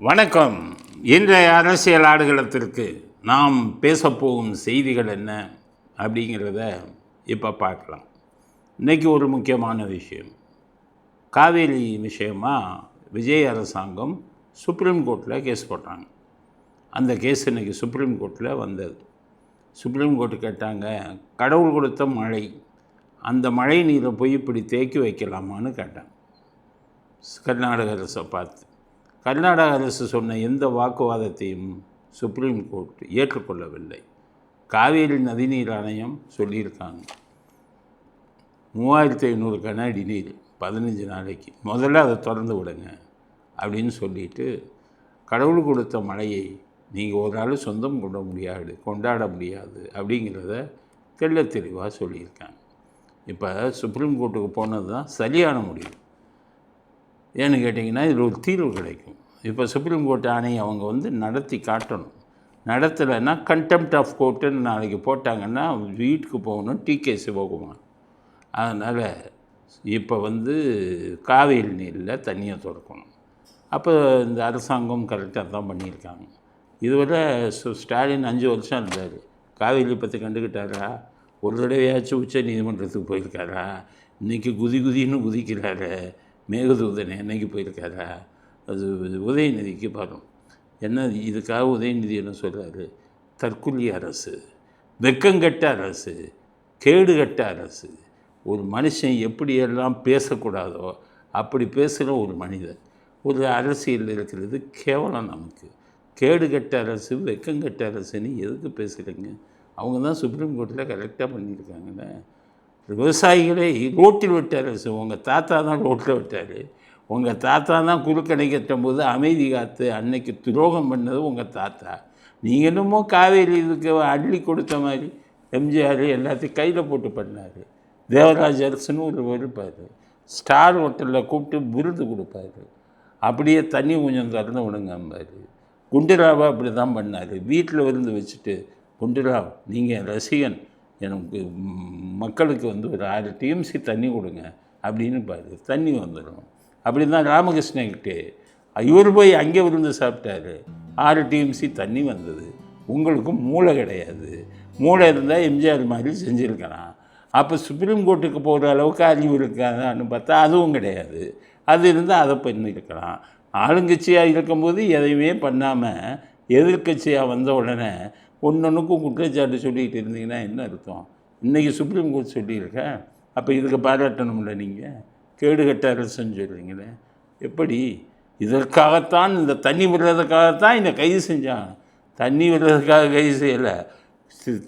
வணக்கம். இன்றைய அரசியல் ஆடுகளத்திற்கு நாம் பேசப்போகும் செய்திகள் என்ன அப்படிங்கிறத இப்போ பார்க்கலாம். இன்றைக்கி ஒரு முக்கியமான விஷயம், காவேரி விஷயமாக விஜய் அரசாங்கம் சுப்ரீம் கோர்ட்டில் கேஸ் போட்டாங்க. அந்த கேஸ் இன்றைக்கி சுப்ரீம் கோர்ட்டில் வந்தது. சுப்ரீம் கோர்ட்டு கேட்டாங்க, கடவுள் கொடுத்த மழை, அந்த மழை நீரை போய் இப்படி தேக்கி வைக்கலாமான்னு கேட்டாங்க கர்நாடக அரசை பார்த்து. கர்நாடக அரசு சொன்ன எந்த வாக்குவாதத்தையும் சுப்ரீம் கோர்ட் ஏற்றுக்கொள்ளவில்லை. காவேரி நதிநீர் ஆணையம் சொல்லியிருக்காங்க 3500 கன அடி நீர் 15 நாளைக்கு, முதல்ல அதை திறந்து விடுங்க அப்படின்னு சொல்லிட்டு, கடவுள் கொடுத்த மழையை நீங்கள் ஒரு நாள் சொந்தம் கொண்டாட முடியாது அப்படிங்கிறத தெள்ள தெளிவாக சொல்லியிருக்காங்க. இப்போ சுப்ரீம் கோர்ட்டுக்கு போனது தான் சரியான முடிவு. ஏன்னு கேட்டிங்கன்னா, இதில் ஒரு தீர்வு கிடைக்கும். இப்போ சுப்ரீம் கோர்ட் ஆணையை அவங்க நடத்தி காட்டணும். நடத்தலைன்னா கண்டெம்ப்ட் ஆஃப் கோர்ட்டுன்னு நாளைக்கு போட்டாங்கன்னா வீட்டுக்கு போகணும் டிகே சிவகுமார். அதனால் இப்போ காவேரி நீரில் தண்ணியை திறக்கணும். அப்போ இந்த அரசாங்கம் கரெக்டாக தான் பண்ணியிருக்காங்க. இதுவரை ஸ்டாலின் 5 வருஷம் இருந்தார். காவேரி பற்றி கண்டுக்கிட்டாரா? ஒரு தடவையாச்சும் உச்ச நீதிமன்றத்துக்கு போயிருக்காரா? இன்றைக்கி குதின்னு குதிக்கிறாரு. மேகதூதன் என்னைக்கு போயிருக்காரா? அது உதயநிதிக்கு பாருங்க என்ன இதுக்காக உதயநிதி என்ன சொல்கிறாரு? தற்கொலை அரசு, வெக்கங்கட்ட அரசு, கேடுகட்ட அரசு. ஒரு மனுஷன் எப்படியெல்லாம் பேசக்கூடாதோ அப்படி பேசுகிற ஒரு மனிதர் ஒரு அரசியலில் இருக்கிறது கேவலம். நமக்கு கேடுகட்ட அரசு, வெக்கங்கட்ட அரசுன்னு எதுக்கு பேசுகிறீங்க? அவங்க தான் சுப்ரீம் கோர்ட்டில் கரெக்டாக பண்ணியிருக்காங்கல்ல. விவசாயிகளே ரோட்டில் விட்ட அரசு. உங்கள் தாத்தா தான் ரோட்டில் விட்டார். உங்கள் தாத்தா தான் குறுக்கடை கட்டும்போது அமைதி காத்து அன்னைக்கு துரோகம் பண்ணது உங்கள் தாத்தா. நீங்கள் என்னமோ காவேரி இதுக்கு அள்ளி கொடுத்த மாதிரி எம்ஜிஆர் எல்லாத்தையும் கையில் போட்டு பண்ணார். தேவராஜ் அரசுன்னு ஒரு இருப்பார், ஸ்டார் ஹோட்டலில் கூப்பிட்டு விருது கொடுப்பார். அப்படியே தண்ணி கொஞ்சம் திறந்து விடுங்கம்பார். குண்டுராவை அப்படி தான் பண்ணார். வீட்டில் விருந்து வச்சுட்டு, குண்டுராவ் நீங்கள் ரசிகன், எனக்கு மக்களுக்கு ஒரு 6 டிஎம்சி தண்ணி கொடுங்க அப்படின்னு பாரு, தண்ணி வந்துடும். அப்படி தான் ராமகிருஷ்ணகிட்டே இவர் போய் அங்கே விருந்து சாப்பிட்டாரு, 6 டிஎம்சி தண்ணி வந்தது. உங்களுக்கு மூளை கிடையாது. மூளை இருந்தால் எம்ஜிஆர் மாதிரி செஞ்சுருக்கலாம். அப்போ சுப்ரீம் கோர்ட்டுக்கு போகிற அளவுக்கு அறிவு இருக்காதான்னு பார்த்தா அதுவும் கிடையாது. அது இருந்தால் அதை பண்ணியிருக்கலாம். ஆளுங்கட்சியாக இருக்கும்போது எதையுமே பண்ணாமல் எதிர்கட்சியாக வந்த உடனே ஒன்றுக்கும் குற்றச்சாட்டு சொல்லிகிட்டு இருந்தீங்கன்னா என்ன அர்த்தம்? இன்றைக்கி சுப்ரீம் கோர்ட் சொல்லியிருக்கேன். அப்போ இதுக்கு பாராட்டணும்ல நீங்கள்? கேடுகட்ட அரசுன்னு சொல்கிறீங்களே எப்படி? இதற்காகத்தான், இந்த தண்ணி விடுறதுக்காகத்தான் இந்த கைது செஞ்சாங்க. தண்ணி விடுறதுக்காக கைது செய்யலை.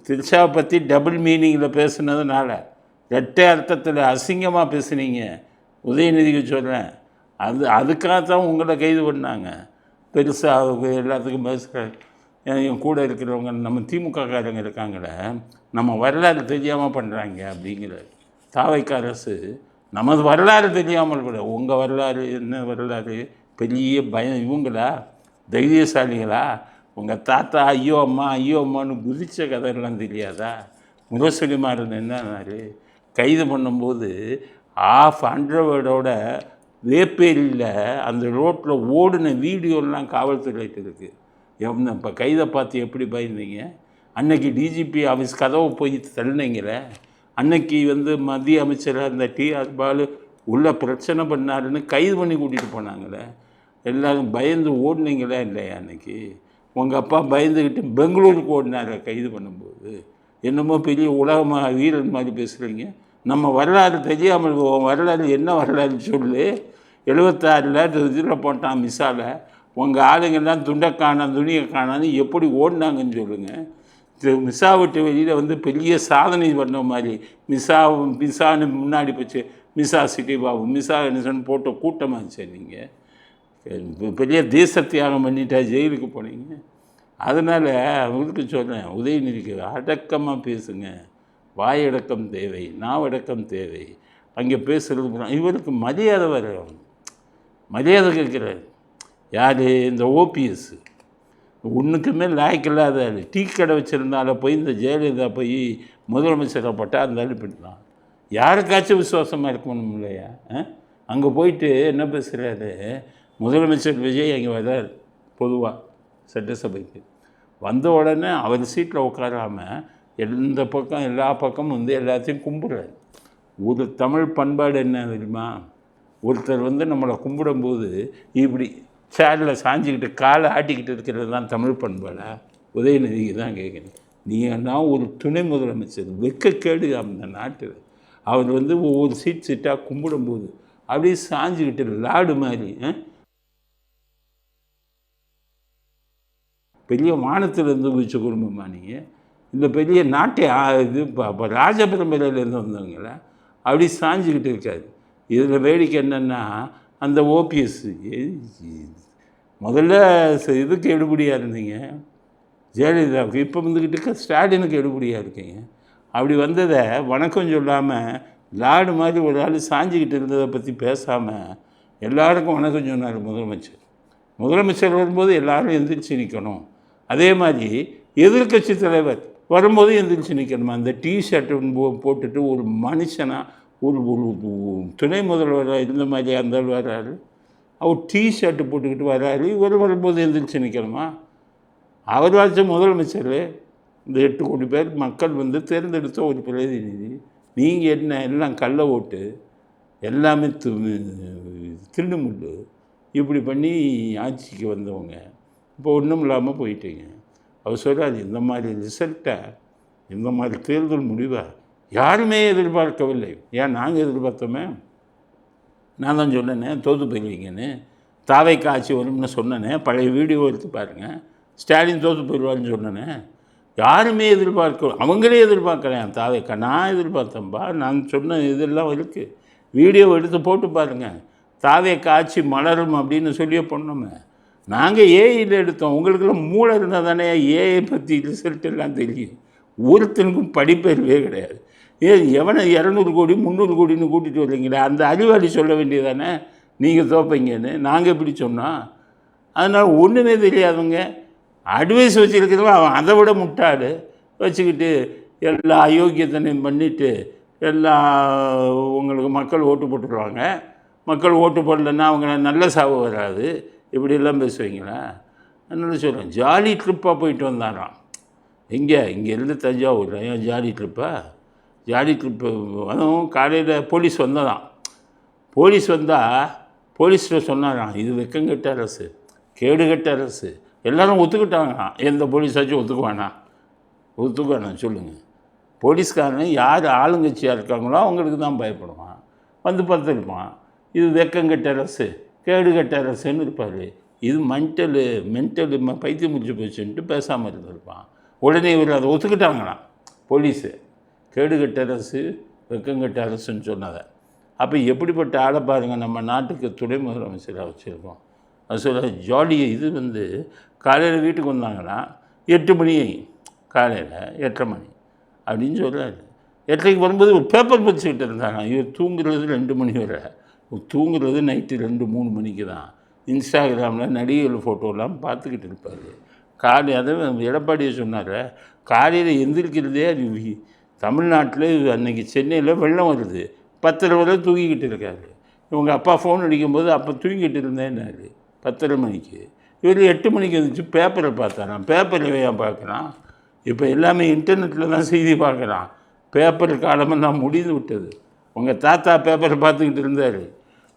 திரிஷாவை பற்றி டபுள் மீனிங்கில் பேசுனதுனால, ரெட்டை அர்த்தத்தில் அசிங்கமாக பேசுனீங்க. உதயநிதிக்கு சொல்கிறேன், அதுக்காகத்தான் உங்களை கைது பண்ணாங்க. பெருசாக எல்லாத்துக்கும் பேசுகிறேன். என் கூட இருக்கிறவங்க நம்ம திமுககாரங்க இருக்காங்களே, நம்ம வரலாறு தெரியாமல் பண்ணுறாங்க அப்படிங்கிற தாவைக்க அரசு. நமது வரலாறு தெரியாமல் கூட, உங்கள் வரலாறு என்ன வரலாறு? பெரிய பயம் இவங்களா? தைரியசாலிகளா? உங்கள் தாத்தா ஐயோ அம்மான்னு குதித்த கதையெல்லாம் தெரியாதா? முரசொலிமாறன் என்னாரு கைது பண்ணும்போது $100 வேப்பேரியில் அந்த ரோட்டில் ஓடின வீடியோலாம் காவல்துறையிட்டு இருக்குது. இப்போ கைதை பார்த்து எப்படி பயந்தீங்க? அன்னைக்கு டிஜிபி ஆஃபீஸ் கதவை போய் தள்ளினீங்களே. அன்னைக்கு மத்திய அமைச்சராக இருந்த டிஆர் பாலு உள்ள பிரச்சனை பண்ணாருன்னு கைது பண்ணி கூட்டிகிட்டு போனாங்களே. எல்லோரும் பயந்து ஓடினீங்களே இல்லையா? அன்னைக்கு உங்கள் அப்பா பயந்துக்கிட்டு பெங்களூருக்கு ஓடினார கைது பண்ணும்போது. என்னமோ பெரிய உலகமாக வீரன் மாதிரி பேசுகிறீங்க. நம்ம வரலாறு தெரியாமல், வரலாறு என்ன வரலாறு சொல்லு. 76 இதில் போட்டான் மிசாலை. உங்கள் ஆளுங்கள்லாம் துணியை காணான்னு எப்படி ஓடினாங்கன்னு சொல்லுங்கள். மிசா விட்டு வெளியில் பெரிய சாதனை பண்ண மாதிரி மிசான்னு முன்னாடி போச்சு. மிசா சிட்டி பாபு, மிசா என்னன்னு போட்ட கூட்டமாக நீங்கள் பெரிய தேச தியாகம் பண்ணிட்டா ஜெயிலுக்கு போனீங்க. அதனால் அவங்களுக்கு சொல்கிறேன், உதயநிதிக்கு அடக்கமாக பேசுங்க. வாயடக்கம் தேவை, நாவடக்கம் தேவை. அங்கே பேசுகிறது இவருக்கு மரியாதை வர மரியாதை கேட்குறாரு. யார்? இந்த ஓபிஎஸ் ஒன்றுக்குமே லாய்க்கில்லாத ஆள். டீ கடை வச்சுருந்தால போய் இந்த ஜெயலலிதா போய் முதலமைச்சரை போட்டால் அந்த ஆள் பண்ணிடலாம். யாருக்காச்சும் விசுவாசமாக இருக்கணும் இல்லையா? அங்கே போயிட்டு என்ன பேசுகிறாரு? முதலமைச்சர் விஜய் அங்கே வர்றார், பொதுவாக சட்டசபைக்கு. வந்த உடனே அவர் சீட்டில் உட்காராமல் எந்த பக்கம் எல்லா பக்கமும் வந்து எல்லாத்தையும் கும்பிட்றாரு. ஒரு தமிழ் பண்பாடு என்ன தெரியுமா? ஒருத்தர் வந்து நம்மளை கும்பிடும்போது இப்படி சேரில் சாஞ்சிக்கிட்டு காலை ஆட்டிக்கிட்டு இருக்கிறது தான் தமிழ் பண்பாடா? உதயநிதிக்கு தான் கேட்குறேன். நீ என்ன ஒரு துணை முதலமைச்சர், வெட்கக்கேடு அந்த நாட்டில். அவர் வந்து ஒவ்வொரு சீட்டாக கும்பிடும்போது அப்படியே சாஞ்சிக்கிட்டு லாடு மாதிரி, பெரிய வானத்திலேருந்து குதிச்ச குடும்பமா நீங்கள்? இந்த பெரிய நாட்டை இது இப்போ ராஜபரம்பரையிலேருந்து வந்தவங்கள அப்படி சாஞ்சிக்கிட்டு இருக்காது. இதில் வேடிக்கை என்னென்னா, அந்த ஓபிஎஸ் முதல்ல இதுக்கு எடுபடியாக இருந்தீங்க ஜெயலலிதாவுக்கு, இப்போ வந்துக்கிட்டு ஸ்டாலினுக்கு எடுபடியாக இருக்கீங்க. அப்படி வந்ததை வணக்கம் சொல்லாமல் லாடு மாதிரி ஒரு ஆள் சாஞ்சிக்கிட்டு இருந்ததை பற்றி பேசாமல் எல்லாருக்கும் வணக்கம் சொன்னார் முதலமைச்சர். முதலமைச்சர் வரும்போது எல்லோரும் எந்திரிச்சு நிற்கணும். அதே மாதிரி எதிர்கட்சி தலைவர் வரும்போது எந்திரிச்சு நிற்கணுமா? அந்த டிஷர்ட்டு போட்டுட்டு ஒரு மனுஷனாக ஒரு துணை முதல்வராக இருந்த மாதிரி அந்த வர்றாரு, அவர் டிஷர்ட்டு போட்டுக்கிட்டு வர்றாரு, இவர் வரும்போது எந்திரிச்சு நிற்கணுமா? அவர் வாச்ச முதலமைச்சர், இந்த 8 கோடி பேர் மக்கள் வந்து தேர்ந்தெடுத்த ஒரு பிரதிநிதி. நீங்கள் என்ன எல்லாம் கள்ள ஓட்டு, எல்லாமே திருடுமுள்ளு இப்படி பண்ணி ஆட்சிக்கு வந்தவங்க இப்போ ஒன்றும் இல்லாமல் போயிட்டீங்க. அவர் சொல்கிறார், இந்த மாதிரி ரிசல்ட்டை, இந்த மாதிரி தேர்தல் முடிவை யாருமே எதிர்பார்க்கவில்லை. ஏன் நாங்கள் எதிர்பார்த்தோமே? நான் தான் சொன்னேனே தோற்று போயிடுவீங்கன்னு. தாவைக்கு ஆட்சி வரும்னு சொன்னேனே, பழைய வீடியோ எடுத்து பாருங்கள். ஸ்டாலின் தோற்று போயிடுவார்னு சொன்னேனே. யாருமே எதிர்பார்க்க, அவங்களே எதிர்பார்க்குறேன் தாவைக்கா. நான் எதிர்பார்த்தேன்ப்பா, நான் சொன்ன இதெல்லாம் இருக்குது. வீடியோ எடுத்து போட்டு பாருங்கள். தாவைக்கு ஆட்சி மலரும் அப்படின்னு சொல்லியே பண்ணோமே. நாங்கள் ஏஐயில் எடுத்தோம். உங்களுக்கெல்லாம் மூளை இருந்தால் தானே ஏஐ பற்றி ரிசல்ட் எல்லாம் தெரியும். ஒருத்தனுக்கும் படிப்பறிவே கிடையாது. எவனை 200 கோடி 300 கோடின்னு கூட்டிகிட்டு வரீங்களே, அந்த அறிவாளி சொல்ல வேண்டியதானே நீங்கள் தோப்பீங்கன்னு. நாங்கள் எப்படி சொன்னோம்? அதனால் ஒன்றுமே தெரியாதவங்க அட்வைஸ் வச்சுருக்கிறவன் அவன் அதை விட முட்டாடு வச்சுக்கிட்டு எல்லா அயோக்கியத்தனையும் பண்ணிவிட்டு எல்லா உங்களுக்கு மக்கள் ஓட்டு போட்டுருவாங்க. மக்கள் ஓட்டு போடலன்னா அவங்க நல்ல சாவு வராது, இப்படியெல்லாம் பேசுவீங்களா? அதனால சொல்கிறேன், ஜாலி ட்ரிப்பாக போயிட்டு வந்தாராம். இங்கேருந்து தஞ்சாவூர் ஏன் ஜாலி ட்ரிப்பா? ஜாலி ட்ரிப்பு அதுவும் காலையில் போலீஸ் வந்ததான். போலீஸ் வந்தால் போலீஸில் சொன்னாராம், இது வெக்கங்கெட்ட அரசு, கேடுகட்ட அரசு. எல்லோரும் ஒத்துக்கிட்டாங்களாம். எந்த போலீஸாச்சும் ஒத்துக்குவானா சொல்லுங்கள்? போலீஸ்காரன் யார் ஆளுங்கட்சியாக இருக்காங்களோ அவங்களுக்கு தான் பயப்படுவான், வந்து பார்த்துருப்பான். இது வெக்கங்கெட்ட அரசு, கேடுகட்ட அரசுன்னு இருப்பார். இது மென்டலு பைத்தியம் முடிச்சு போச்சுன்ட்டு பேசாமல் இருந்திருப்பான். உடனே இவர் அதை ஒத்துக்கிட்டாங்களாம் போலீஸு, கேடுகட்ட அரசு வெக்கங்கெட்ட அரசுன்னு சொன்னதை. அப்போ எப்படிப்பட்ட ஆளை பாருங்கள், நம்ம நாட்டுக்கு துணை முதலமைச்சராக வச்சுருக்கோம். அது சொல்ல ஜாலி. இது வந்து காலையில் வீட்டுக்கு வந்தாங்கன்னா 8 மணி, காலையில் 8:30 மணி அப்படின்னு சொல்கிறாரு. 8:30 வரும்போது ஒரு பேப்பர் படிச்சுக்கிட்டு இருந்தாங்க. இவர் தூங்குறது 2 மணி வரை, தூங்குறது நைட்டு 2-3 மணிக்கு தான். இன்ஸ்டாகிராமில் நடிகர்கள் ஃபோட்டோலாம் பார்த்துக்கிட்டு இருப்பார். அதை எடப்பாடியை சொன்னார், காலையில் எந்திரிக்கிறதே தமிழ்நாட்டில் அன்றைக்கி சென்னையில் வெள்ளம் வருது, 10:30 வரை தூங்கிக்கிட்டு இருக்காரு. இவங்க அப்பா ஃபோன் அடிக்கும்போது அப்போ தூங்கிட்டு இருந்தேன்னாரு 10:30 மணிக்கு. இவர் 8 மணிக்கு இருந்துச்சு பேப்பரை பார்த்தாராம். பேப்பரில் ஏன் பார்க்குறான்? இப்போ எல்லாமே இன்டர்நெட்டில் தான் செய்தி பார்க்குறான். பேப்பர் காலமெல்லாம் முடிந்து விட்டது. உங்கள் தாத்தா பேப்பரை பார்த்துக்கிட்டு இருந்தார்.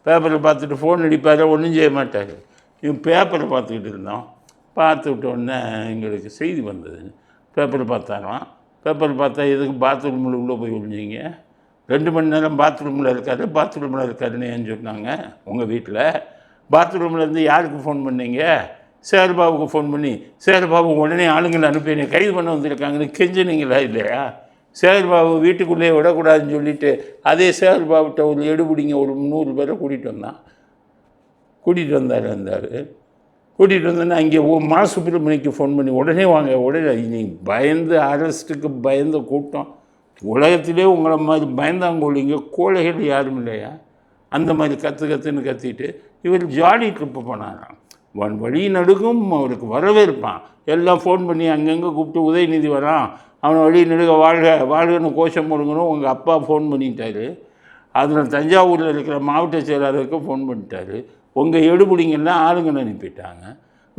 பேப்பரை பார்த்துட்டு ஃபோன் அடிப்பார், ஒன்றும் செய்ய மாட்டார். இவன் பேப்பரை பார்த்துக்கிட்டு இருந்தோம். பார்த்து விட்டோடனே எங்களுக்கு செய்தி வந்தது. பேப்பரை பார்த்தாராம். பேப்பர் பார்த்தா எதுக்கு பாத்ரூமில் உள்ளே போய் ஒழிஞ்சிங்க? 2 மணி நேரம் பாத்ரூமில் இருக்காருன்னு ஏன்னு சொன்னாங்க. உங்கள் வீட்டில் பாத்ரூம்லேருந்து யாருக்கு ஃபோன் பண்ணீங்க? சேகர்பாபுக்கு ஃபோன் பண்ணி, சேகர்பாபு உடனே ஆளுங்களை அனுப்பி கைது பண்ண வந்திருக்காங்கன்னு கெஞ்சினீங்களா இல்லையா? சேகர்பாபு வீட்டுக்குள்ளேயே விடக்கூடாதுன்னு சொல்லிவிட்டு அதே சேகர்பாபுகிட்ட ஒரு எடுபிடிங்க ஒரு 100 பேரை கூட்டிகிட்டு வந்தார். கூட்டிகிட்டு வந்தோன்னா அங்கே மா சுப்பிரமணிக்கு ஃபோன் பண்ணி உடனே வாங்க, உடனே நீ பயந்து அரெஸ்ட்டுக்கு பயந்த கூட்டம் உலகத்திலே உங்களை மாதிரி பயந்தாங்கோலிங்க கோழைகள் யாரும் இல்லையா? அந்த மாதிரி கற்றுன்னு கத்திட்டு இவர் ஜாலி ட்ரிப்பு போனாராம். வழி நடுக்கும் அவருக்கு வரவேற்பான். எல்லாம் ஃபோன் பண்ணி அங்கங்கே கூப்பிட்டு உதயநிதி வரான், அவனை வழி நடுக வாழ்கன்னு கோஷம் போடுங்கன்னு உங்கள் அப்பா ஃபோன் பண்ணிட்டாரு. அதில் தஞ்சாவூரில் இருக்கிற மாவட்ட செயலாளருக்கு ஃபோன் பண்ணிட்டாரு. உங்கள் எடுபிடிங்கெல்லாம் ஆளுங்கன்னு அனுப்பிட்டாங்க.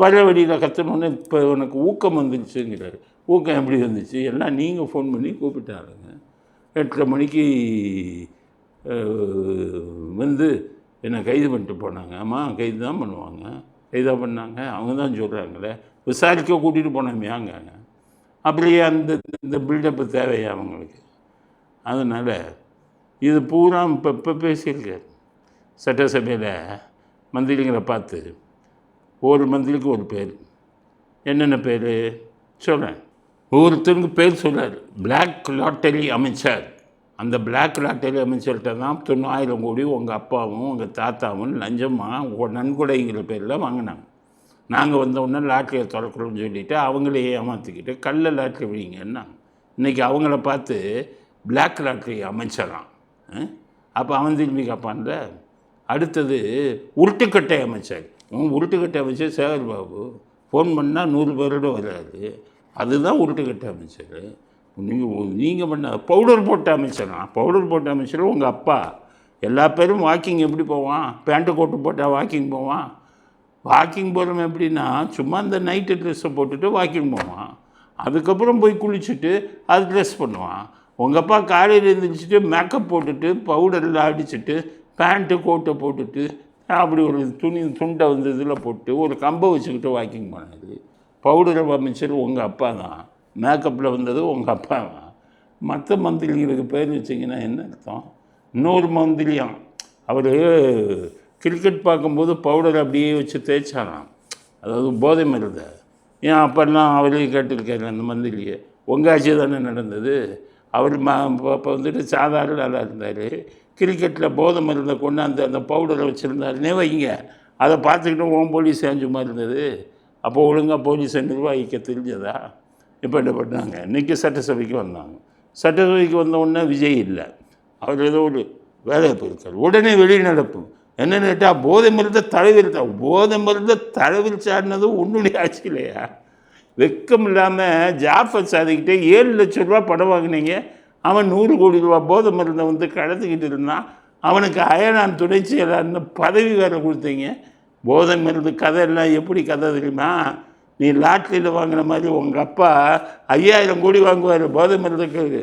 வர வழியில் கத்தணுன்னு இப்போ உனக்கு ஊக்கம் வந்துருச்சுங்கிறாரு. ஊக்கம் எப்படி வந்துச்சு? எல்லாம் நீங்கள் ஃபோன் பண்ணி கூப்பிட்டாருங்க. 8:30 மணிக்கு வந்து என்னை கைது பண்ணிட்டு போனாங்க. ஆமாம், கைது தான் பண்ணுவாங்க. கைது தான் பண்ணாங்க. அவங்க தான் சொல்கிறாங்களே, விசாரிக்க கூட்டிகிட்டு போனோமேங்க. அப்படியே இந்த பில்டப்பு தேவையா அவங்களுக்கு? அதனால் இது பூரா இப்போ பேசியிருக்கார் சட்டசபையில். மந்திரிகளை பார்த்து ஒரு மந்திரிக்கு ஒரு பேர். என்னென்ன பேர் சொல்கிறேன். ஒவ்வொருத்தருக்கு பேர் சொல்கிறார். பிளாக் லாட்டரி அமைச்சர். அந்த பிளாக் லாட்டரி அமைச்சர்கிட்ட தான் 90,000 கோடி உங்கள் அப்பாவும் உங்கள் தாத்தாவும் லஞ்சமாக நன்கொடைங்கிற பேரில் வாங்கினாங்க. நாங்கள் வந்தவுடனே லாட்டரியை திறக்கிறோம்னு சொல்லிவிட்டு அவங்களே ஏமாற்றிக்கிட்டு கல்ல லாட்டரி விழிங்கன்னா இன்றைக்கி அவங்கள பார்த்து பிளாக் லாட்டரி அமைச்சரான். அப்போ அவன் திரும்பி கேட்பான்ல. அடுத்தது உருட்டுக்கட்டை அமைச்சர். உருட்டுக்கட்டை அமைச்சர் சேகர் பாபு. ஃபோன் பண்ணால் 100 பேரோட வராது. அதுதான் உருட்டுக்கட்டை அமைச்சர். நீங்கள் பண்ண பவுடர் போட்ட அமைச்சரா? பவுடர் போட்ட அமைச்சர் உங்கள் அப்பா. எல்லா பேரும் வாக்கிங் எப்படி போவான்? பேண்ட்டு கோட்டு போட்டால் வாக்கிங் போவான். வாக்கிங் போகிறவன் எப்படின்னா சும்மா இந்த நைட்டு ட்ரெஸ்ஸை போட்டுட்டு வாக்கிங் போவான். அதுக்கப்புறம் போய் குளிச்சுட்டு அது ட்ரெஸ் பண்ணுவான். உங்கள் அப்பா காலையில் எழுந்திரிச்சிட்டு மேக்கப் போட்டுட்டு பவுடரில் அடிச்சுட்டு பேண்ட்டு கோட்டை போட்டுட்டு அப்படி ஒரு துண்டை வந்து இதில் போட்டு ஒரு கம்பை வச்சுக்கிட்டு வாக்கிங் பண்ணது. பவுடரை அமைச்சர் உங்கள் அப்பா தான். மேக்கப்பில் வந்தது உங்கள் அப்பா தான். மற்ற மந்திரிகளுக்கு பேர் வச்சிங்கன்னா என்ன அர்த்தம்? இன்னொரு மந்திரியாம் அவர் கிரிக்கெட் பார்க்கும்போது பவுடர் அப்படியே வச்சு தேய்ச்சாராம். அதாவது போதை மருந்தை. ஏன் அப்பெல்லாம் அவரே கேட்டிருக்காரு அந்த மந்திரியை. உங்கள் ஆட்சி தானே நடந்தது. அவர் இப்போ வந்துட்டு சாதாரண ஆளாக இருந்தார். கிரிக்கெட்டில் போதை மருந்தை கொண்டாந்து அந்த பவுடரை வச்சுருந்தாருன்னே வைங்க. அதை பார்த்துக்கிட்டு ஓம் போலீஸ் செஞ்சுமா இருந்தது. அப்போ ஒழுங்காக போலீஸை நிர்வகிக்க தெரிஞ்சதா? இப்போ என்ன பண்ணாங்க? இன்றைக்கி சட்டசபைக்கு வந்தாங்க. சட்டசபைக்கு வந்த உடனே விஜய் இல்லை. அவர் ஏதோ ஒரு வேலையை போயிருக்கார். உடனே வெளிநடப்பு. என்னென்னு கேட்டால் போதை மருந்தை தடவிருத்தா. போதை மருந்தை தடவிருச்சாருனது உன்னுடைய ஆட்சி இல்லையா? வெக்கம் இல்லாமல் ஜாஃபர் சாதிக்கிட்டே 7 லட்சம் ரூபா படம் வாங்கினீங்க. அவன் 100 கோடி ரூபா போதை மருந்தை வந்து கடத்திக்கிட்டு இருந்தான். அவனுக்கு அயனான் துணை செயலாளர்னு பதவி வேறு கொடுத்தீங்க. போதை மருந்து கதை எல்லாம் எப்படி கதை தெரியுமா? நீ லாட்ரியில் வாங்கின மாதிரி உங்கள் அப்பா 5000 கோடி வாங்குவார் போதை மருந்துக்கு.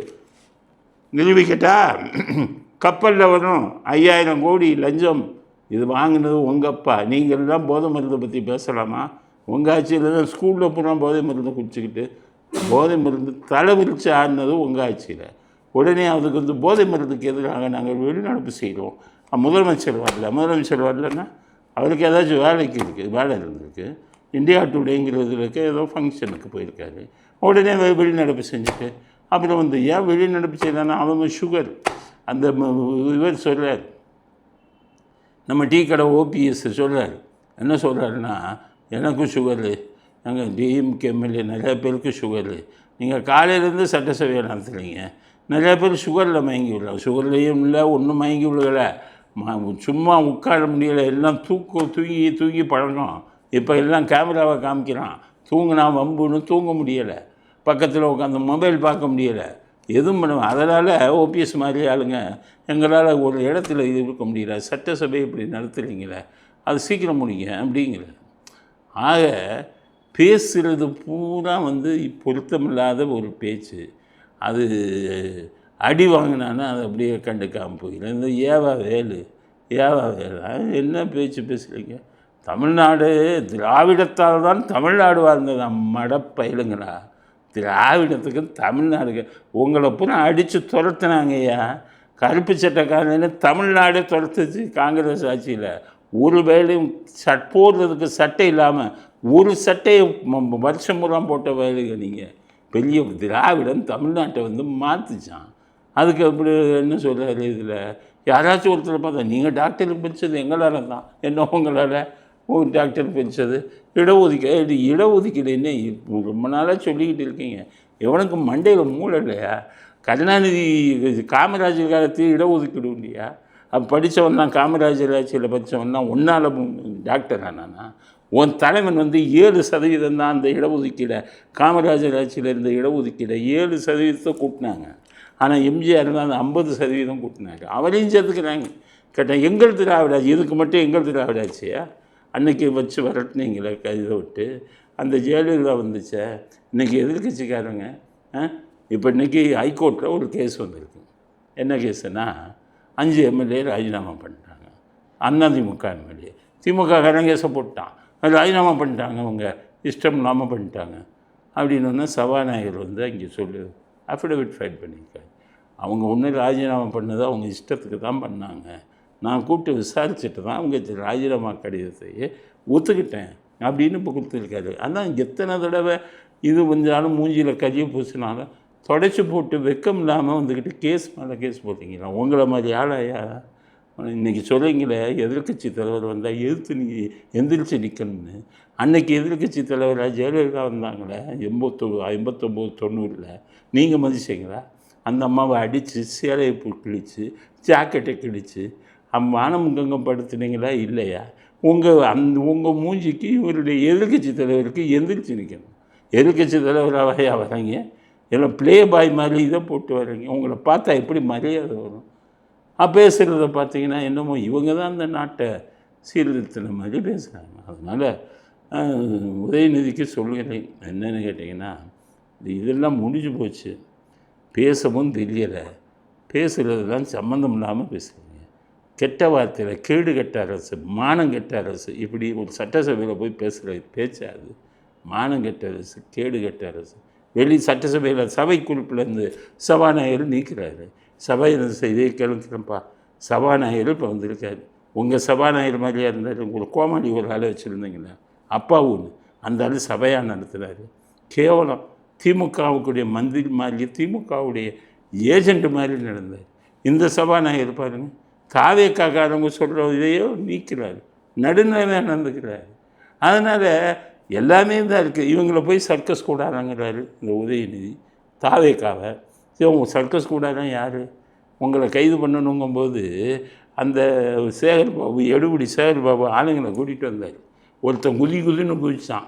நிரூபிக்கட்டா? கப்பலில் வரும் 5000 கோடி லஞ்சம். இது வாங்கினது உங்கள் அப்பா. நீங்கள் தான் போதை மருந்தை பற்றி பேசலாமா? உங்கள் ஆட்சியில் தான் ஸ்கூலில் பூரா போதை மருந்து குடிச்சிக்கிட்டு போதை மருந்து தலைவிரிச்சு ஆடினது உங்கள் ஆட்சியில். உடனே அதுக்கு வந்து போதை மருந்துக்கு எதிராக நாங்கள் வெளிநடப்பு செய்கிறோம். முதலமைச்சர் வரலன்னா அவருக்கு ஏதாச்சும் வேலை இருந்திருக்கு. இந்தியா டுடேங்கிறதுக்கு ஏதோ ஃபங்க்ஷனுக்கு போயிருக்காரு. உடனே வெளிநடப்பு செஞ்சுட்டு அப்புறம் வந்து ஏன் வெளிநடப்பு செய்யலான்னா அவங்க சுகர். அந்த இவர் சொல்கிறார், நம்ம டீ கடை ஓபிஎஸ் சொல்கிறார். என்ன சொல்கிறாருன்னா, எனக்கும் சுகரு, நாங்கள் டிஎம்கே எம்எல்ஏ நிறையா பேருக்கு சுகரு. நீங்கள் காலையிலேருந்து சட்டசபையை நடத்துகிறீங்க. நிறையா பேர் சுகரில் மயங்கி விடல. சுகர்லேயும் இல்லை, ஒன்றும் மயங்கி விடலை. சும்மா உட்கார முடியலை. எல்லாம் தூங்கி பழக்கம். இப்போ எல்லாம் கேமராவை காமிக்கிறான். தூங்கினா வம்புன்னு தூங்க முடியலை. பக்கத்தில் உட்காந்து மொபைல் பார்க்க முடியலை. எதுவும் பண்ணுவேன். அதனால் ஓபிஎஸ் மாதிரி ஆளுங்க எங்களால் ஒரு இடத்துல இது இருக்க முடியல. சட்டசபை இப்படி நடத்துகிறீங்களே, அது சீக்கிரம் முடிங்க அப்படிங்கிற. ஆக பேசுகிறது பூரா வந்து பொருத்தமில்லாத ஒரு பேச்சு. அது அடி வாங்கினான்னா அது அப்படியே கண்டுக்காமல் போயிடும். இந்த ஏவா வேலு என்ன பேச்சு பேசுகிறீங்க? தமிழ்நாடு திராவிடத்தால் தான் தமிழ்நாடு வாழ்ந்ததா? மடப்பயிலுங்களா. திராவிடத்துக்கு தமிழ்நாடுக்கு உங்களை பூரா அடித்து துரத்துனாங்கய்யா. கருப்பு சட்டைக்காரன்னு தமிழ்நாடே துரத்துச்சு காங்கிரஸ் ஆட்சியில். ஒரு வேலையும் போடுறதுக்கு சட்டை இல்லாமல் ஒரு சட்டையை வருஷம் பூரா போட்ட வேலைங்க. நீங்கள் பெரிய திராவிடம் தமிழ்நாட்டை வந்து மாற்றிச்சான். அதுக்கு அப்படி என்ன சொல்கிறாரு? இதில் யாராச்சும் ஒருத்தர் பார்த்தா நீங்கள் டாக்டருக்கு படித்தது எங்களால் தான், என்ன உங்களால் ஒரு டாக்டர் படித்தது இடஒதுக்கீடு என்ன ரொம்ப நாளாக சொல்லிக்கிட்டு இருக்கீங்க. எவனுக்கு மண்டையில் மூளை இல்லையா? கருணாநிதி காமராஜர் காலத்தில் இடஒதுக்கீடு இல்லையா? அப்போ படித்தவன் தான் காமராஜர் ஆட்சியில் படித்தவன் தான் ஒன்றால் டாக்டர் ஆனானா? உன் தலைவன் வந்து 7% தான் அந்த இடஒதுக்கீடை, காமராஜர் ஆட்சியில் இருந்த இடஒதுக்கீடை 7% கூட்டினாங்க. ஆனால் எம்ஜிஆர் தான் அந்த 50% கூட்டினாங்க. அவரையும் சேர்த்துக்கிறாங்க. கேட்டால் எங்கள் திராவிடாச்சு, இதுக்கு மட்டும் எங்கள் திராவிடாச்சியா? அன்றைக்கி வச்சு விரட்டினீங்களே கைதை விட்டு, அந்த ஜெயலலிதா வந்துச்சே, இன்றைக்கி எதிர்கட்சிக்காரங்க இப்போ இன்றைக்கி ஹைகோர்ட்டில் ஒரு கேஸ் வந்திருக்கு. என்ன கேஸுன்னா 5 எம்எல்ஏ ராஜினாமா பண்ணிட்டாங்க. அதிமுக எம்எல்ஏ திமுக கேஸை போட்டான், ராஜினாமா பண்ணிட்டாங்க, அவங்க இஷ்டம் இல்லாமல் பண்ணிட்டாங்க அப்படின்னு சபாநாயகர் அங்கே சொல்லி அஃபிடவிட் ஃபைல் பண்ணியிருக்காரு. அவங்க ஒன்றும் ராஜினாமா பண்ணதை அவங்க இஷ்டத்துக்கு தான் பண்ணாங்க, நான் கூப்பிட்டு விசாரிச்சுட்டு தான் அவங்க ராஜினாமா கடிதத்தையே ஒத்துக்கிட்டேன் அப்படின்னு இப்போ கொடுத்துருக்காரு. அதான் எத்தனை தடவை இது கொஞ்சம் மூஞ்சியில் கஞ்சி பூசினாலும் தொடச்சி போட்டு வெக்கம் இல்லாமல் வந்துக்கிட்டு கேஸ் மேலே கேஸ் போட்டிங்களா? உங்களை மாதிரி ஆளாயா இன்றைக்கி சொல்கிறீங்களே எதிர்கட்சி தலைவர் வந்தால் எதிர்த்து நீங்கள் எந்திரிச்சு நிற்கணும்னு. அன்றைக்கி எதிர்கட்சி தலைவராக ஜெயலலிதா வந்தாங்களே 89 90 நீங்கள் மதிச்சிங்களா? அந்த அம்மாவை அடித்து சேலையை கிழிச்சு ஜாக்கெட்டை கிழிச்சு மானமுகங்கம் படுத்துனீங்களா இல்லையா? உங்கள் மூஞ்சிக்கு இவருடைய எதிர்கட்சி தலைவருக்கு எந்திரிச்சு நிற்கணும். எதிர்கட்சி தலைவராக வராங்க, எல்லாம் ப்ளே பாய் மாதிரி இதை போட்டு வர்றீங்க. உங்களை பார்த்தா எப்படி மரியாதை வரும்? பேசுகிறத பார்த்தீங்கன்னா என்னமோ இவங்க தான் அந்த நாட்டை சீர்திருத்தின மாதிரி பேசுகிறாங்க. அதனால் உதயநிதிக்கு சொல்கிறேன் என்னென்னு கேட்டிங்கன்னா, இதெல்லாம் முடிஞ்சு போச்சு. பேசவும் தெரியலை, பேசுகிறதுலாம் சம்மந்தம் இல்லாமல் பேசுகிறீங்க. கெட்ட வார்த்தையில் கேடு கெட்ட அரசு, மானம் கெட்ட அரசு, இப்படி ஒரு சட்டசபையில் போய் பேசுகிற பேச்சாது. மானம் கெட்ட அரசு, கேடு கெட்ட அரசு. சட்டசபையில் சபை குறிப்பிலேருந்து சபாநாயகர் நீக்கிறாரு. சபையில் இதே கேளுக்கிறப்பா, சபாநாயகர் இப்போ வந்திருக்காரு. உங்கள் சபாநாயகர் மாதிரியாக இருந்தார். உங்களுக்கு கோமாளி ஒரு ஆளை வச்சுருந்தீங்களா? அப்பா ஒன்று அந்த ஆள் சபையாக நடத்துகிறாரு. கேவலம் திமுகவுக்குடைய மந்திரி மாதிரி, திமுகவுடைய ஏஜெண்ட் மாதிரி நடந்தார். இந்த சபாநாயகர் பாருங்கள், தாவேக்காரங்க சொல்கிற இதையோ நீக்கிறார், நடுநிலையாக நடந்துக்கிறார். அதனால் எல்லாமே தான் இருக்குது. இவங்கள போய் சர்க்கஸ் கூடாதாங்கிறாரு இந்த உதயநிதி. தாவேக்காவை உங்கள் சர்க்கஸ் கூடாதான் யார்? உங்களை கைது பண்ணணுங்கும்போது அந்த சேகர்பாபு, எடுபடி சேகர்பாபு ஆளுங்களை கூட்டிகிட்டு வந்தார். ஒருத்தன் குதின்னு குதித்தான்,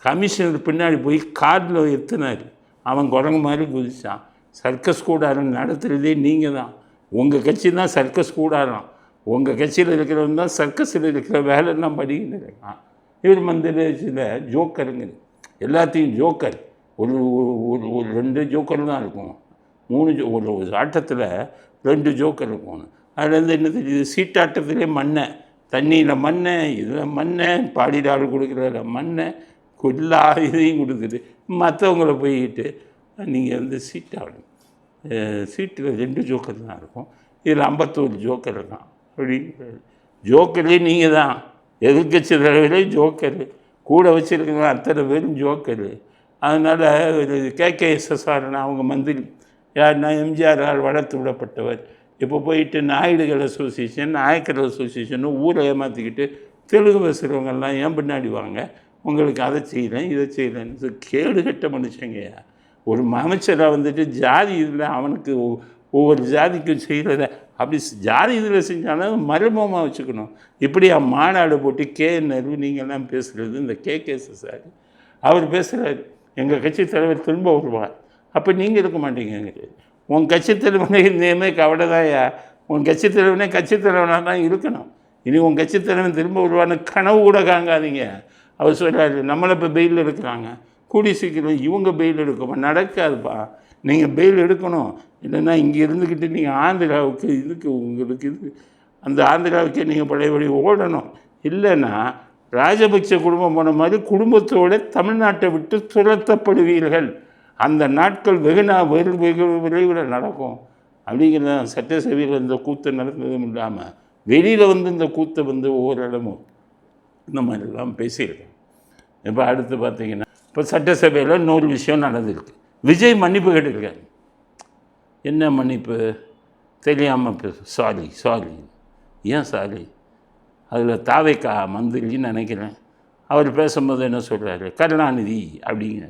கமிஷனர் பின்னாடி போய் கார்டில் எத்துனார், அவன் குரங்கு மாதிரி குதித்தான். சர்க்கஸ் கூடாரம் நடத்துகிறதே நீங்கள் தான். உங்கள் கட்சி தான் சர்க்கஸ் கூடாரம். உங்கள் கட்சியில் இருக்கிறவங்க தான் சர்க்கஸில் இருக்கிற வேலைலாம் படிக்கிட்டு இருக்கான். இவர் மந்திரில் ஜோக்கருங்க, எல்லாத்தையும் ஜோக்கர். ஒரு 2 ஜோக்கர் தான் இருக்கும், 3 ஒரு ஆட்டத்தில் 2 ஜோக்கர் இருக்கும். அதுலேருந்து என்ன தெரியுது? சீட்டாட்டத்திலே மண்ணை, தண்ணியில் மண்ணை, இதில் மண்ணை, பாடிடால் கொடுக்குற மண்ணை, எல்லா இதையும் கொடுக்குது. மற்றவங்கள போய்கிட்டு நீங்கள் சீட்டாகணும். சீட்டில் 2 ஜோக்கர் தான் இருக்கும், இதில் 51 ஜோக்கர் இருக்கான். அப்படி ஜோக்கரே நீங்கள் தான். எதிர்கட்சி தலைவரே ஜோக்கரு, கூட வச்சுருக்கீங்க அத்தனை பேரும் ஜோக்கரு. அதனால் KKSSRனா அவங்க மந்திரி யாருன்னா எம்ஜிஆரால் வளர்த்து விடப்பட்டவர். இப்போ போயிட்டு நாயுடுகள் அசோசியேஷன், நாயக்கர் அசோசியேஷன் ஊரை ஏமாற்றிக்கிட்டு தெலுங்கு பேசுகிறவங்கெல்லாம் ஏன் பின்னாடி வாங்க, உங்களுக்கு அதை செய்கிறேன் இதை செய்கிறேன்னு கேடு கட்ட மனுஷங்கய்யா. ஒரு அமைச்சராக ஜாதி இதில் அவனுக்கு ஒவ்வொரு ஜாதிக்கும் செய்கிறத அப்படி ஜாதி இதில் செஞ்சாலும் மர்மமாக வச்சுக்கணும். இப்படி மாநாடு போட்டு KNR நீங்கள்லாம் பேசுகிறது. இந்த KKSSR அவர் பேசுகிறாரு, எங்கள் கட்சி தலைவர் திரும்ப வருவார், அப்போ நீங்கள் இருக்க மாட்டீங்க. உன் கட்சி தலைவனே இனிமே கவலை தான்யா. உன் கட்சி தலைவனே கட்சி தலைவனாக தான் இருக்கணும். இனி உன் கட்சி தலைவன் திரும்ப வருவான்னு கனவு கூட காங்காதீங்க. அவர் சொல்கிறாரு, நம்மளை இப்போ பெயில் எடுக்கிறாங்க, கூடி சீக்கிரம் இவங்க பெயில் எடுக்கணும். நடக்காதுப்பா, நீங்கள் பெயில் எடுக்கணும். இல்லைன்னா இங்கே இருந்துக்கிட்டு நீங்கள் ஆந்திராவுக்கு உங்களுக்கு அந்த ஆந்திராவுக்கே நீங்கள் பழையபடி ஓடணும். இல்லைன்னா ராஜபக்ச குடும்பம் போன மாதிரி குடும்பத்தோடு தமிழ்நாட்டை விட்டு துரத்தப்படுவீர்கள். அந்த நாட்கள் வெகு விரைவில் நடக்கும் அப்படிங்கிறத சட்டசபையில் இந்த கூத்து நடந்ததும் இல்லாமல் வெளியில் இந்த கூத்தை ஒவ்வொரு இடமும் இந்த மாதிரிலாம் பேசியிருக்கேன். இப்போ அடுத்து பார்த்தீங்கன்னா, இப்போ சட்டசபையில் இன்னொரு விஷயம் நடந்திருக்கு. விஜய் மன்னிப்பு கேட்டிருக்காரு. என்ன மன்னிப்பு? தெரியாமல் சாரி. ஏன் சாரி? அதில் தாவேக்கா மந்திரின்னு நினைக்கிறேன். அவர் பேசும்போது என்ன சொல்கிறாரு, கருணாநிதி அப்படிங்க.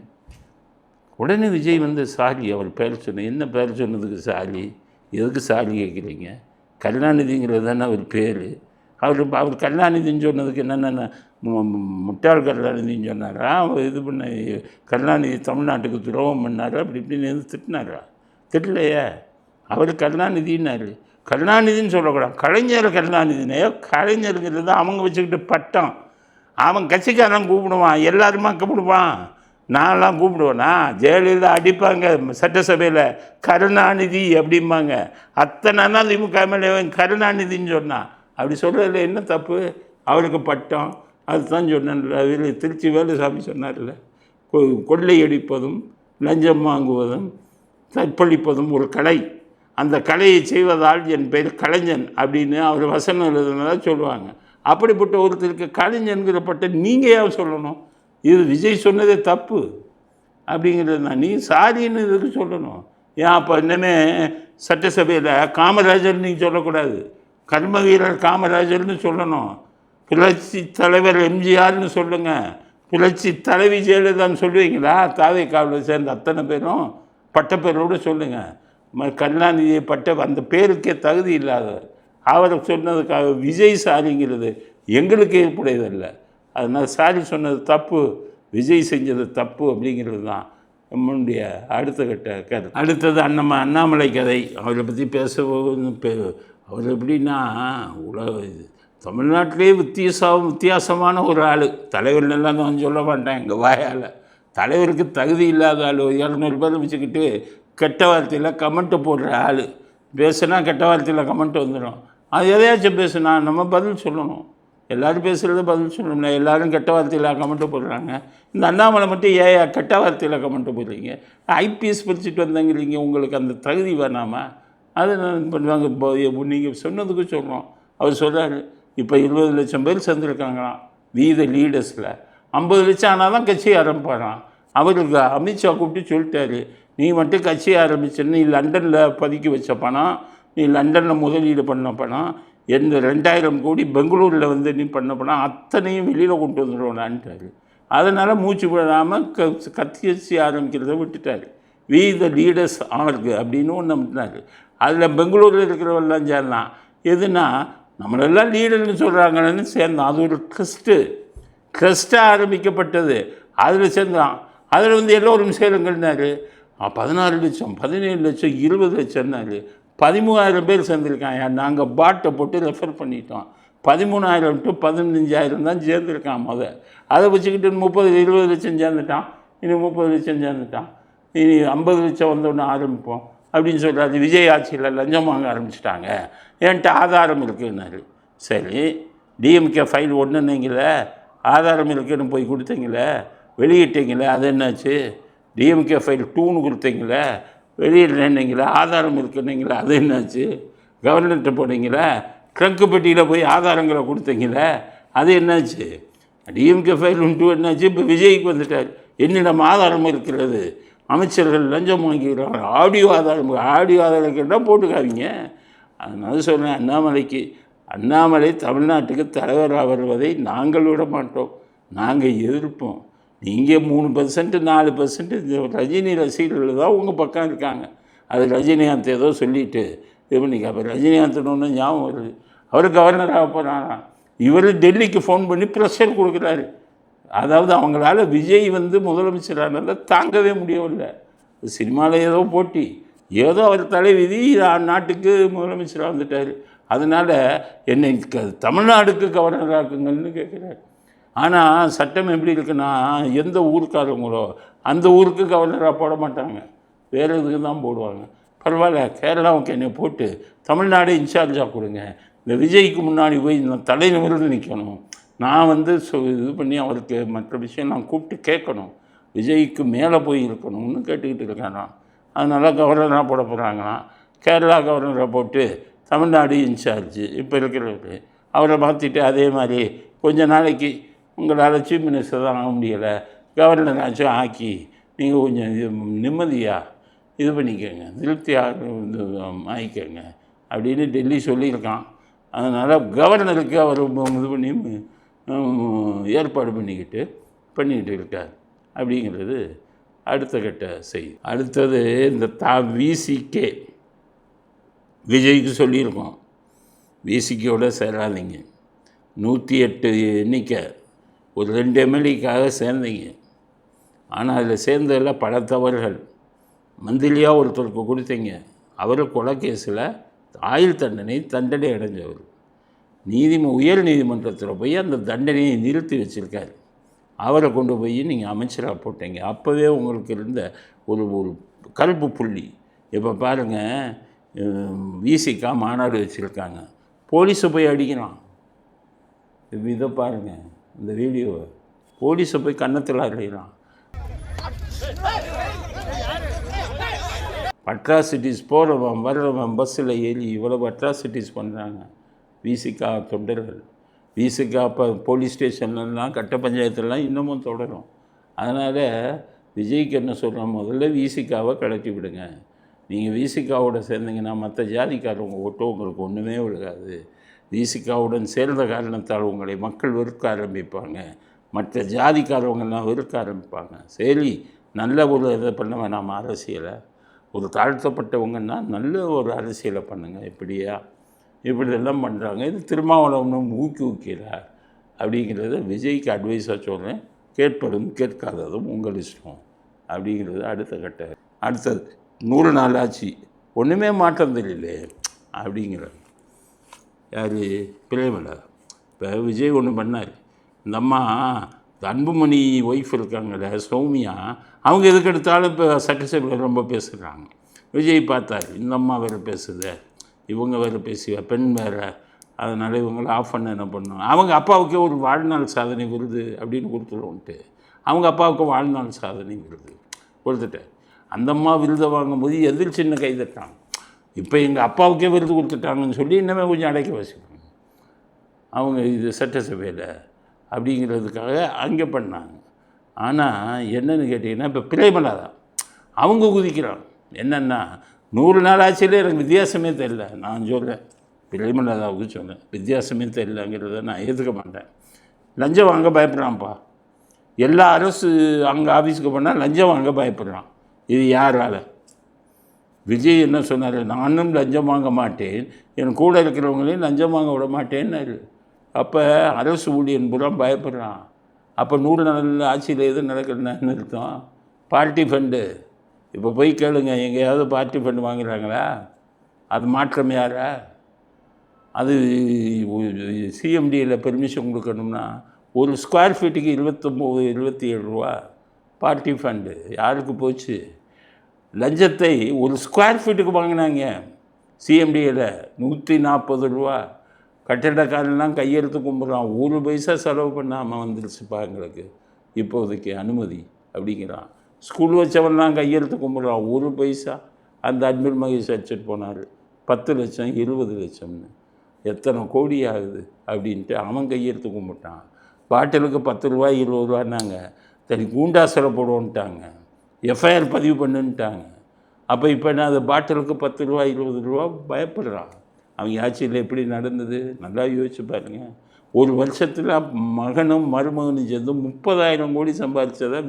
உடனே விஜய் சாரி, அவர் பேர் சொன்ன, என்ன பேர் சொன்னதுக்கு சாரி? எதுக்கு சாரி கேட்குறீங்க? கருணாநிதிங்கிறது தானே அவர் பேர். அவர் கருணாநிதின்னு சொன்னதுக்கு என்னென்ன முட்டாள் கருணாநிதின்னு சொன்னாரா? அவர் இது பண்ண கருணாநிதி தமிழ்நாட்டுக்கு துரோகம் பண்ணாரா? அப்படி இப்படின்னு திட்டினாரா? திட்டலையே. அவர் கருணாநிதினாரு. கருணாநிதின்னு சொல்லக்கூடாது, கலைஞர் கருணாநிதினே. கலைஞருங்கிறது அவங்க வச்சுக்கிட்டு பட்டம். அவன் கட்சிக்காரன் கூப்பிடுவான், எல்லாருமா கூப்பிடுவான். நான்லாம் கூப்பிடுவேனா? ஜெயலலிதா அடிப்பாங்க சட்டசபையில், கருணாநிதி அப்படிம்பாங்க. அத்தனை நாள் திமுக மேலே கருணாநிதின்னு சொன்னான். அப்படி சொல்கிறதுல என்ன தப்பு? அவருக்கு பட்டம் அதுதான் சொன்னேன்ல. திருச்சி வேலுசாமி சொன்னார்ல, கொள்ளையடிப்பதும் லஞ்சம் வாங்குவதும் தற்பழிப்பதும் ஒரு கலை, அந்த கலையை செய்வதால் என் பெயர் கலைஞன் அப்படின்னு அவர் வசனம் எழுதுனதாக சொல்லுவாங்க. அப்படிப்பட்ட ஒருத்தருக்கு கலைஞன்கிற பட்டம் நீங்கள் ஏன் சொல்லணும்? இது விஜய் சொன்னதே தப்பு அப்படிங்கிறது தான். நீ சாரின்னு இதுக்கு சொல்லணும். ஏன் அப்போ இன்னமே சட்டசபையில் காமராஜர் நீங்கள் சொல்லக்கூடாது, கர்ம வீரர் காமராஜர்னு சொல்லணும். புரட்சி தலைவர் எம்ஜிஆர்னு சொல்லுங்கள். புரட்சி தலைவி ஜெயலலிதான்னு சொல்லுவீங்களா? தாவேக்காவில் சேர்ந்த அத்தனை பேரும் பட்டப்பேரோடு சொல்லுங்கள். கருணாநிதியை அந்த பேருக்கே தகுதி இல்லாதவர். அவரை சொன்னதுக்காக விஜய் சாரிங்கிறது எங்களுக்கு ஏற்புடையதில்லை. அதனால் சாரி சொன்னது தப்பு, விஜய் செஞ்சது தப்பு அப்படிங்கிறது தான் நம்மளுடைய அடுத்த கட்ட கதை. அடுத்தது அண்ணாமலை கதை. அவரை பற்றி அவர் எப்படின்னா தமிழ்நாட்டிலே வித்தியாசமான ஒரு ஆள். தலைவர்லாம் நான் சொல்ல மாட்டேன் எங்கள் வாயால். தலைவருக்கு தகுதி இல்லாத ஆள். 200 பேர் வச்சுக்கிட்டு கெட்ட வார்த்தையில் கமெண்ட்டு போடுற ஆள். பேசுனா கெட்ட வார்த்தையில் கமெண்ட் வந்துடும். அது எதையாச்சும் பேசுனா நம்ம பதில் சொல்லணும். எல்லோரும் பேசுகிறது பதில் சொல்லணும்னா எல்லோரும் கெட்ட வார்த்தையில் கமெண்ட்டு போடுறாங்க. இந்த அண்ணாமலை மட்டும் ஏன் கெட்ட வார்த்தையில் கமெண்ட்டு போடுறீங்க? ஐபிஎஸ் படிச்சுட்டு வந்தங்கிறீங்க, உங்களுக்கு அந்த தகுதி வேணாமா? அதை நான் பண்ணுவாங்க. நீங்கள் சொன்னதுக்கு சொல்கிறோம். அவர் சொல்கிறார், இப்போ 20 லட்சம் பேர் சேர்ந்துருக்காங்களாம் வீத லீடர்ஸில். 50 லட்சம் ஆனால் தான் கட்சி ஆரம்பிப்பாராம். அவருக்கு அமித்ஷா கூப்பிட்டு சொல்லிட்டாரு, நீ மட்டும் கட்சி ஆரம்பிச்சேன்னு நீ லண்டனில் பதுக்கி வச்ச பணம், நீ லண்டனில் முதலீடு பண்ண பணம், எந்த 2000 கோடி பெங்களூரில் வந்து நீ பண்ண பணம் அத்தனையும் வெளியில் கொண்டு வந்துடுவோனான்ட்டார். அதனால் மூச்சு விடாமல் கட்சி ஆரம்பிக்கிறத விட்டுட்டார். வீத லீடர்ஸ் ஆர்கு அப்படின்னு ஒன்று நம்பினார். அதில் பெங்களூரில் இருக்கிறவெல்லாம் சேரலாம். எதுனா நம்மளெல்லாம் லீடர்னு சொல்கிறாங்கன்னு சேர்ந்தான். அது ஒரு ட்ரஸ்ட்டாக ஆரம்பிக்கப்பட்டது. அதில் சேர்ந்தான். அதில் வந்து எல்லோரும் சேருங்கன்னாரு. 16 லட்சம் 17 லட்சம் 20 லட்சம்னாரு. 13,000 பேர் சேர்ந்துருக்கான். நாங்கள் பாட்டை போட்டு ரெஃபர் பண்ணிட்டோம். 13,000 to 15,000 தான் சேர்ந்துருக்கான். அதை வச்சுக்கிட்டு 30-20 லட்சம் சேர்ந்துட்டான். இனி 30 லட்சம் சேர்ந்துட்டான். இனி 50 லட்சம் வந்தோடனே ஆரம்பிப்போம் அப்படின்னு சொல்கிறாரு. விஜய் ஆட்சியில் லஞ்சம் வாங்க ஆரம்பிச்சிட்டாங்க, என்கிட்ட ஆதாரம் இருக்குன்னாரு. சரி, டிஎம்கே ஃபைல் ஒன்றுன்னீங்களே, ஆதாரம் இருக்குன்னு போய் கொடுத்தீங்களே, வெளியிட்டீங்களே, அது என்னாச்சு? டிஎம்கே ஃபைல் 2ன்னு கொடுத்தீங்களே, வெளியிடலன்னீங்களே, ஆதாரம் இருக்குன்னீங்களே, அது என்னாச்சு? கவர்னர்கிட்ட போனீங்களே, ட்ரங்கு பெட்டியில் போய் ஆதாரங்களை கொடுத்தீங்களே, அது என்னாச்சு? டிஎம்கே ஃபைல் 2 என்னாச்சு? இப்போ விஜய்க்கு வந்துட்டார், என்னிடம் ஆதாரம் இருக்கிறது, அமைச்சர்கள் லஞ்சம் வாங்கிக்கிறாங்க, ஆடியோ ஆதாரம் கேட்டால் போட்டுக்காதீங்க. அதனால சொல்கிறேன், அண்ணாமலை தமிழ்நாட்டுக்கு தலைவராக வருவதை நாங்கள் விட மாட்டோம், நாங்கள் எதிர்ப்போம். நீங்கள் 3% 4% ரஜினி ரசிகர்கள் தான் உங்கள் பக்கம் இருக்காங்க. அது ரஜினிகாந்த் ஏதோ சொல்லிவிட்டு இது பண்ணிக்க. அப்போ ரஜினிகாந்த் ஒன்று ஞாபகம் வருது, அவர் கவர்னராக போகிறாராம். இவர் டெல்லிக்கு ஃபோன் பண்ணி ப்ரெஷர் கொடுக்குறாரு. அதாவது அவங்களால விஜய் வந்து முதலமைச்சரானால தாங்கவே முடியவில்லை. சினிமாவில் ஏதோ போட்டி, ஏதோ அவர் தலைவிதி நாட்டுக்கு முதலமைச்சராக வந்துட்டார். அதனால் என்னை தமிழ்நாடுக்கு கவர்னராக்குங்கன்னு கேட்குறாரு. ஆனால் சட்டம் எப்படி இருக்குன்னா, எந்த ஊருக்காரங்களோ அந்த ஊருக்கு கவர்னராக போட மாட்டாங்க, வேறு இதுக்கு தான் போடுவாங்க. பரவாயில்ல, கேரளாவுக்கு என்னை போட்டு தமிழ்நாடு இன்சார்ஜாக கொடுங்க. இந்த விஜய்க்கு முன்னாடி போய் நான் தலை நிமிர்ந்து நிற்கணும், நான் வந்து இது பண்ணி அவருக்கு மற்ற விஷயம் நான் கூப்பிட்டு கேட்கணும், விஜய்க்கு மேலே போய் இருக்கணும்னு கேட்டுக்கிட்டு இருக்கானா. அதனால் கவர்னராக போட போகிறாங்களாம். கேரளா கவர்னரை போட்டு தமிழ்நாடு இன்சார்ஜ் இப்போ இருக்கிறவர் அவரை மாற்றிட்டு, அதே மாதிரி கொஞ்ச நாளைக்கு உங்களால் சீஃப் மினிஸ்டர் தான் ஆக முடியலை, கவர்னராச்சும் ஆக்கி நீங்கள் கொஞ்சம் நிம்மதியாக இது பண்ணிக்கோங்க, திருப்தியாக ஆகிக்கோங்க அப்படின்னு டெல்லி சொல்லியிருக்கான். அதனால் கவர்னருக்கு அவர் இது பண்ணி ஏற்பாடு பண்ணிக்கிட்டு இருக்கார் அப்படிங்கிறது அடுத்த கட்ட செய்தி. அடுத்தது இந்த விசிகே விஜய்க்கு சொல்லியிருக்கோம், விசிகேயோட சேராதீங்க. 108 எண்ணிக்கை, ஒரு 2 எம்எல்ஏக்காக சேர்ந்தீங்க. ஆனால் அதில் சேர்ந்ததில் பல தவறுகள். மந்திரியாக ஒருத்தருக்கு கொடுத்தீங்க, அவர் கொலை கேஸில் ஆயுள் தண்டனை அடைஞ்சவர். உயர் நீதிமன்றத்தில் போய் அந்த தண்டனையை நிறுத்தி வச்சுருக்காரு. அவரை கொண்டு போய் நீங்கள் அமைச்சராக போட்டீங்க. அப்போவே உங்களுக்கு இருந்த ஒரு ஒரு கல்பு புள்ளி. இப்போ பாருங்கள், விசிகா மாநாடு வச்சுருக்காங்க, போலீஸை போய் அடிக்கிறான். இதை பாருங்கள், இந்த வீடியோவை, போலீஸை போய் கன்னத்தில் அடிக்கிறான். அட்ராசிட்டிஸ் போகிறவன் வர்றவன் பஸ்ஸில் ஏறி இவ்வளவு அட்ராசிட்டிஸ் பண்ணுறாங்க விசிகா தொண்டர்கள். விசிகா இப்போ போலீஸ் ஸ்டேஷன்லாம் கட்ட பஞ்சாயத்துலாம் இன்னமும் தொடரும். அதனால் விஜய்க்கு என்ன சொல்கிறோம், முதல்ல விசிகாவை கலட்டி விடுங்க. நீங்கள் விசிகாவோட சேர்ந்தீங்கன்னா மற்ற ஜாதிக்காரவங்க ஓட்டோ உங்களுக்கு ஒன்றுமே விழுகாது. விசிகாவுடன் சேர்ந்த காரணத்தால் உங்களை மக்கள் வெறுக்க ஆரம்பிப்பாங்க, மற்ற ஜாதிக்காரவங்கெல்லாம் வெறுக்க ஆரம்பிப்பாங்க. சரி, நல்ல ஒரு இதை பண்ண வேணாம், அரசியலை ஒரு தாழ்த்தப்பட்டவங்கன்னா நல்ல ஒரு அரசியலை பண்ணுங்கள். இப்படியெல்லாம் பண்ணுறாங்க. இது திருமாவளவனும் ஊக்குவிக்கிறார் அப்படிங்கிறத விஜய்க்கு அட்வைஸாக சொல்கிறேன். கேட்பதும் கேட்காததும் உங்கள் இஷ்டம் அப்படிங்கிறது அடுத்தது 100 நாள் ஆச்சு, ஒன்றுமே மாற்றம் தெரியல அப்படிங்கிறார். யார்? பிரேமலா. இப்போ விஜய் ஒன்று பண்ணார். இந்த அம்மா அன்புமணி ஒய்ஃப் இருக்காங்கல்ல, சௌமியா, அவங்க எதுக்கு எடுத்தாலும் இப்போ சட்டசபையில் ரொம்ப பேசுகிறாங்க. விஜய் பார்த்தார், இந்த அம்மா வேறு பேசுது, இவங்க வேறு பேசுவா, பெண் வேறு, அதனால் இவங்களை ஆஃப் பண்ண என்ன பண்ணுவாங்க. அவங்க அப்பாவுக்கே ஒரு வாழ்நாள் சாதனை விருது அப்படின்னு கொடுத்துருவோன்ட்டு அவங்க அப்பாவுக்கு வாழ்நாள் சாதனை விருது கொடுத்துட்டார். அந்த அம்மா விருதை வாங்கும்போது எதிர் சின்ன கைதட்டாங்க. இப்போ எங்கள் அப்பாவுக்கே விருது கொடுத்துட்டாங்கன்னு சொல்லி இன்னமே கொஞ்சம் அடைக்க வச்சுக்கணும் அவங்க. இது சட்டசபையில் அப்படிங்கிறதுக்காக அங்கே பண்ணாங்க. ஆனால் என்னென்னு கேட்டிங்கன்னா, இப்போ பிரேமலா தான் அவங்க குதிக்கிறாங்க. என்னென்னா, 100 நாள் ஆட்சியில் எனக்கு வித்தியாசமே தெரியல. நான் சொல்கிறேன், பிரேமலாதாவுக்கு சொன்னேன், வித்தியாசமே தெரியலங்கிறத நான் ஏற்றுக்க மாட்டேன். லஞ்சம் வாங்க பயப்படுறான்ப்பா. எல்லா அரசு அங்கே ஆஃபீஸுக்கு போனால் லஞ்சம் வாங்க பயப்படுறான். இது யாரால்? விஜய் என்ன சொன்னார், நானும் லஞ்சம் வாங்க மாட்டேன், என் கூட இருக்கிறவங்களையும் லஞ்சம் வாங்க விட மாட்டேன்னு. அப்போ அரசு ஊழியன் பூரா பயப்படுறான். அப்போ 100 நாள் ஆட்சியில் எது நடக்குதுன்னு அர்த்தம்? Party fund. இப்போ போய் கேளுங்க, எங்கேயாவது பார்ட்டி ஃபண்டு வாங்குறாங்களா? அது மாற்றம் யாரா? அது சிஎம்டியில் பெர்மிஷன் கொடுக்கணும்னா ஒரு ஸ்கொயர் ஃபீட்டுக்கு 27 ரூபா பார்ட்டி ஃபண்டு. யாருக்கு போச்சு? லஞ்சத்தை ஒரு ஸ்கொயர் ஃபீட்டுக்கு வாங்கினாங்க சிஎம்டியில் 140 ரூபா. கட்டிடக்காரெல்லாம் கையெழுத்து கும்பிட்றான், 1 பைசா செலவு பண்ணாமல் வந்துருச்சுப்பா எங்களுக்கு இப்போதைக்கு அனுமதி அப்படிங்கிறான். ஸ்கூல் வச்சவன்லாம் கையெழுத்து கும்பிட்றான், 1 பைசா. அந்த அன்பில் மகேஷ் அடிச்சுட்டு போனார், 10 லட்சம் 20 லட்சம்னு, எத்தனை கோடி ஆகுது அப்படின்ட்டு அவன் கையெழுத்து கும்பிட்டான். பாட்டிலுக்கு 10 ரூபா 20 ரூபான்னாங்க, சரி கூண்டாசில் போடுவோன்ட்டாங்க, எஃப்ஐஆர் பதிவு பண்ணுன்ட்டாங்க. அப்போ இப்போ என்ன, அது பாட்டிலுக்கு 10 ரூபா 20 ரூபா பயப்படுறான். அவங்க ஆட்சியில் எப்படி நடந்தது நல்லா யோசிச்சு பாருங்க. ஒரு வருஷத்தில் மகனும் மருமகனும் சேர்ந்து 30,000 கோடி சம்பாதிச்சதா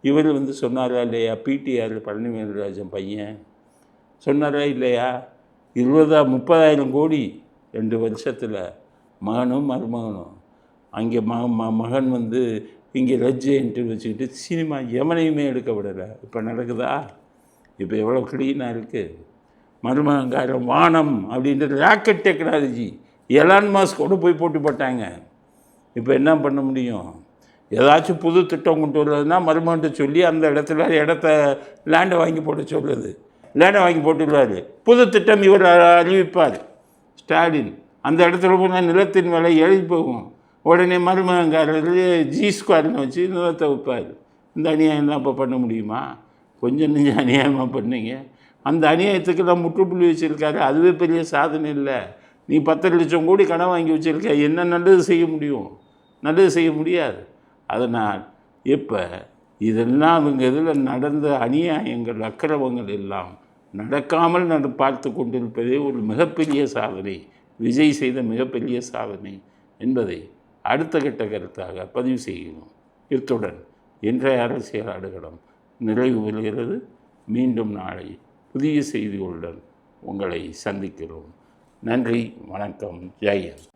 இவர் சொன்னாரா இல்லையா? பிடிஆர் பழனிவேல்ராஜன் பையன் சொன்னாரா இல்லையா? 30,000 கோடி 2 வருஷத்தில் மகனும் மருமகனும். அங்கே மகன் இங்கே லஜ்ஜைன்ட்டு வச்சுக்கிட்டு சினிமா எவனையுமே எடுக்க விடலை. இப்போ நடக்குதா? இப்போ எவ்வளோ க்ளீனாக இருக்குது. மருமகங்காரம் வானம் அப்படின்றது ராக்கெட் டெக்னாலஜி எலான் மாஸ்க் கூட போய் போட்டி போட்டாங்க. இப்போ என்ன பண்ண முடியும்? ஏதாச்சும் புது திட்டம் கொண்டு வருவதுன்னா மருமகன்ட்டு சொல்லி அந்த இடத்த லேண்டை வாங்கி போட்டு சொல்லுது, லேண்டை வாங்கி போட்டுருவார். புது திட்டம் இவர் அறிவிப்பார் ஸ்டாலின். அந்த இடத்துல போனால் நிலத்தின் விலை எழுதி போகும். உடனே மருமகங்காரர் G2 வச்சு நிலத்தை வைப்பார். இந்த அநியாயம் தான் இப்போ பண்ண முடியுமா? கொஞ்சம் நெஞ்சம் அநியாயமாக பண்ணீங்க. அந்த அநியாயத்துக்கெல்லாம் முற்றுப்புள்ளி வச்சுருக்காரு. அதுவே பெரிய சாதனை இல்லை. நீ 10 லட்சம் கோடி கடன் வாங்கி வச்சுருக்க, என்ன நல்லது செய்ய முடியும்? நல்லது செய்ய முடியாது. அதனால் இப்போ இதெல்லாம் அவங்க இதில் நடந்த அநியாயங்கள் அக்கிரமங்கள் எல்லாம் நடக்காமல் பார்த்து கொண்டிருப்பதே ஒரு மிகப்பெரிய சாதனை, விஜய் செய்த மிகப்பெரிய சாதனை என்பதை அடுத்த கட்ட கருத்தாக பதிவு செய்கிறோம். இத்துடன் இன்றைய அரசியல் ஆடுகளம் நிறைவு பெறுகிறது. மீண்டும் நாளை புதிய செய்திகளுடன் உங்களை சந்திக்கிறோம். நன்றி, வணக்கம், ஜெய் ஹிந்த்.